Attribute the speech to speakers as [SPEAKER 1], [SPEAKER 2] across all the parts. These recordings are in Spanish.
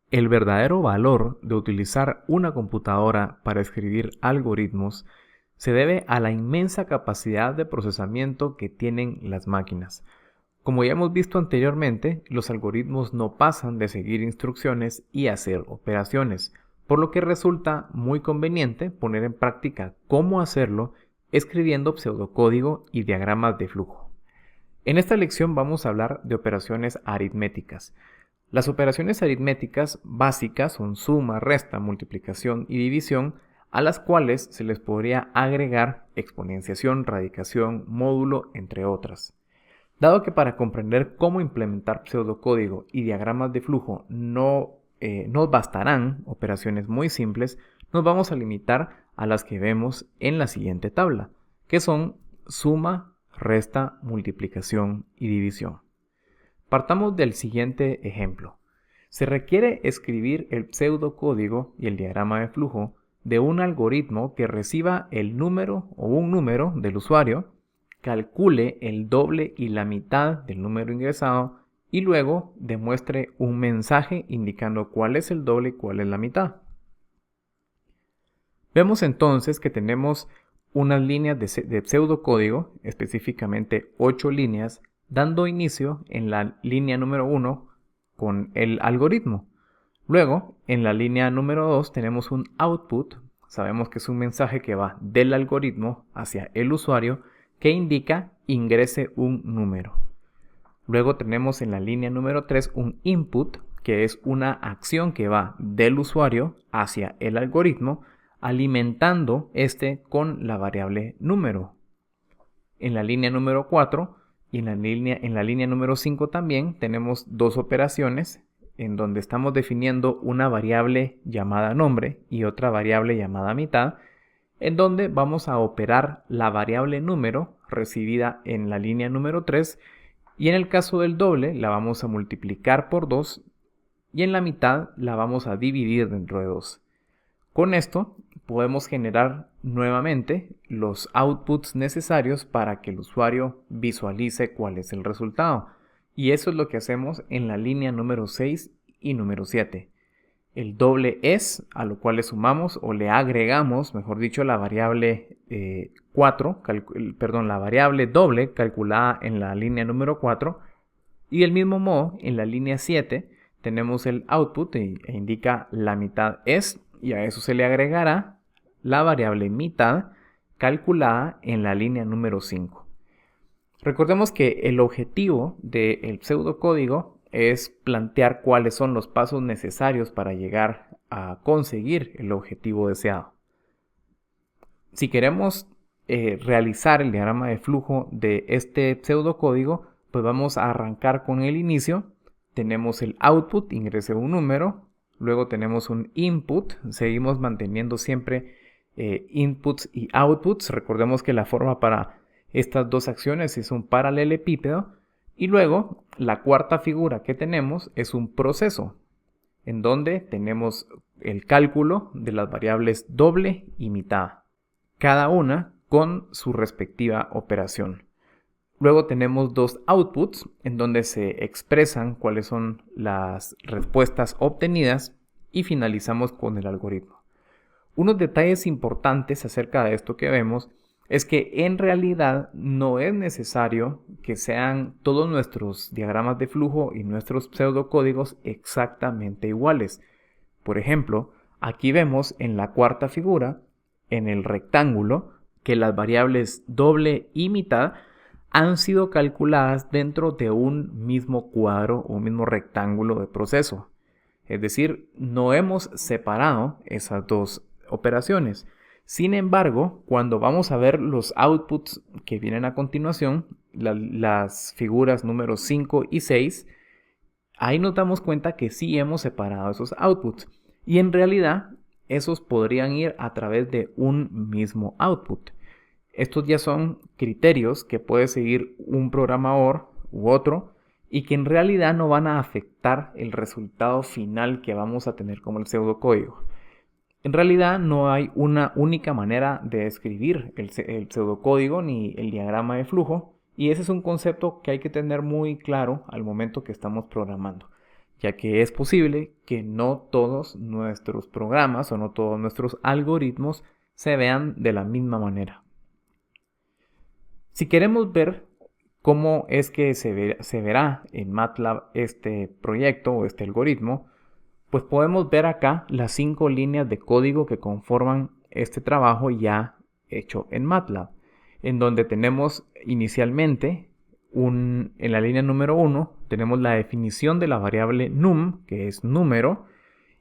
[SPEAKER 1] El verdadero valor de utilizar una computadora para escribir algoritmos se debe a la inmensa capacidad de procesamiento que tienen las máquinas. Como ya hemos visto anteriormente, los algoritmos no pasan de seguir instrucciones y hacer operaciones, por lo que resulta muy conveniente poner en práctica cómo hacerlo escribiendo pseudocódigo y diagramas de flujo. En esta lección vamos a hablar de operaciones aritméticas. Las operaciones aritméticas básicas son suma, resta, multiplicación y división, a las cuales se les podría agregar exponenciación, radicación, módulo, entre otras. Dado que para comprender cómo implementar pseudocódigo y diagramas de flujo nos bastarán operaciones muy simples, nos vamos a limitar a las que vemos en la siguiente tabla, que son suma, resta, multiplicación y división. Partamos del siguiente ejemplo. Se requiere escribir el pseudocódigo y el diagrama de flujo de un algoritmo que reciba el número o un número del usuario, calcule el doble y la mitad del número ingresado y luego demuestre un mensaje indicando cuál es el doble y cuál es la mitad. Vemos entonces que tenemos unas líneas de pseudocódigo, específicamente 8 líneas, dando inicio en la línea número 1 con el algoritmo. Luego, en la línea número 2 tenemos un output, sabemos que es un mensaje que va del algoritmo hacia el usuario que indica ingrese un número. Luego tenemos en la línea número 3 un input, que es una acción que va del usuario hacia el algoritmo, alimentando este con la variable número. En la línea número 4 y en la línea número 5 también tenemos dos operaciones en donde estamos definiendo una variable llamada nombre y otra variable llamada mitad, en donde vamos a operar la variable número recibida en la línea número 3 y en el caso del doble la vamos a multiplicar por 2 y en la mitad la vamos a dividir dentro de 2. Con esto podemos generar nuevamente los outputs necesarios para que el usuario visualice cuál es el resultado. Y eso es lo que hacemos en la línea número 6 y número 7. El doble es, a lo cual le sumamos o le agregamos, mejor dicho, la variable la variable doble calculada en la línea número 4. Y del mismo modo, en la línea 7 tenemos el output e indica la mitad es, y a eso se le agregará la variable mitad calculada en la línea número 5. Recordemos que el objetivo del pseudocódigo es plantear cuáles son los pasos necesarios para llegar a conseguir el objetivo deseado. Si queremos realizar el diagrama de flujo de este pseudocódigo, pues vamos a arrancar con el inicio. Tenemos el output, ingrese un número. Luego tenemos un input. Seguimos manteniendo siempre inputs y outputs. Recordemos que la forma para estas dos acciones es un paralelepípedo. Y luego la cuarta figura que tenemos es un proceso, en donde tenemos el cálculo de las variables doble y mitad, cada una con su respectiva operación. Luego tenemos dos outputs en donde se expresan cuáles son las respuestas obtenidas y finalizamos con el algoritmo. Unos detalles importantes acerca de esto que vemos es que en realidad no es necesario que sean todos nuestros diagramas de flujo y nuestros pseudocódigos exactamente iguales. Por ejemplo, aquí vemos en la cuarta figura, en el rectángulo, que las variables doble y mitad han sido calculadas dentro de un mismo cuadro o un mismo rectángulo de proceso. Es decir, no hemos separado esas dos operaciones. Sin embargo, cuando vamos a ver los outputs que vienen a continuación, las figuras número 5 y 6, ahí nos damos cuenta que sí hemos separado esos outputs. Y en realidad, esos podrían ir a través de un mismo output. Estos ya son criterios que puede seguir un programador u otro y que en realidad no van a afectar el resultado final que vamos a tener como el pseudocódigo. En realidad no hay una única manera de escribir el pseudocódigo ni el diagrama de flujo, y ese es un concepto que hay que tener muy claro al momento que estamos programando. ya que es posible que no todos nuestros programas o no todos nuestros algoritmos se vean de la misma manera. Si queremos ver cómo es que se verá en MATLAB este proyecto o este algoritmo, pues podemos ver acá las 5 líneas de código que conforman este trabajo ya hecho en MATLAB, en donde tenemos inicialmente en la línea número 1 tenemos la definición de la variable num, que es número,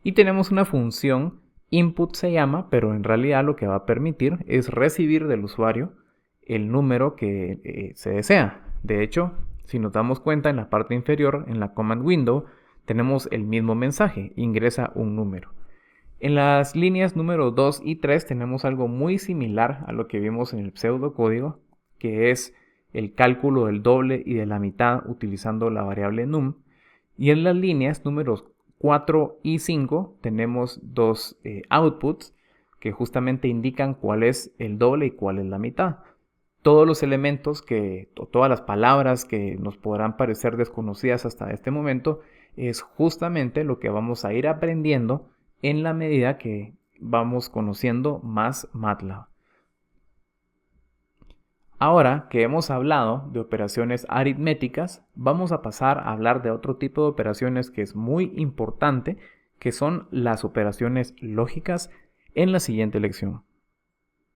[SPEAKER 1] y tenemos una función input se llama, pero en realidad lo que va a permitir es recibir del usuario el número que se desea. De hecho, si nos damos cuenta en la parte inferior, en la command window, tenemos el mismo mensaje, ingresa un número. En las líneas número 2 y 3 tenemos algo muy similar a lo que vimos en el pseudocódigo, que es el cálculo del doble y de la mitad utilizando la variable num. Y en las líneas números 4 y 5 tenemos dos outputs que justamente indican cuál es el doble y cuál es la mitad. Todos los elementos todas las palabras que nos podrán parecer desconocidas hasta este momento es justamente lo que vamos a ir aprendiendo en la medida que vamos conociendo más MATLAB. Ahora que hemos hablado de operaciones aritméticas, vamos a pasar a hablar de otro tipo de operaciones que es muy importante, que son las operaciones lógicas en la siguiente lección.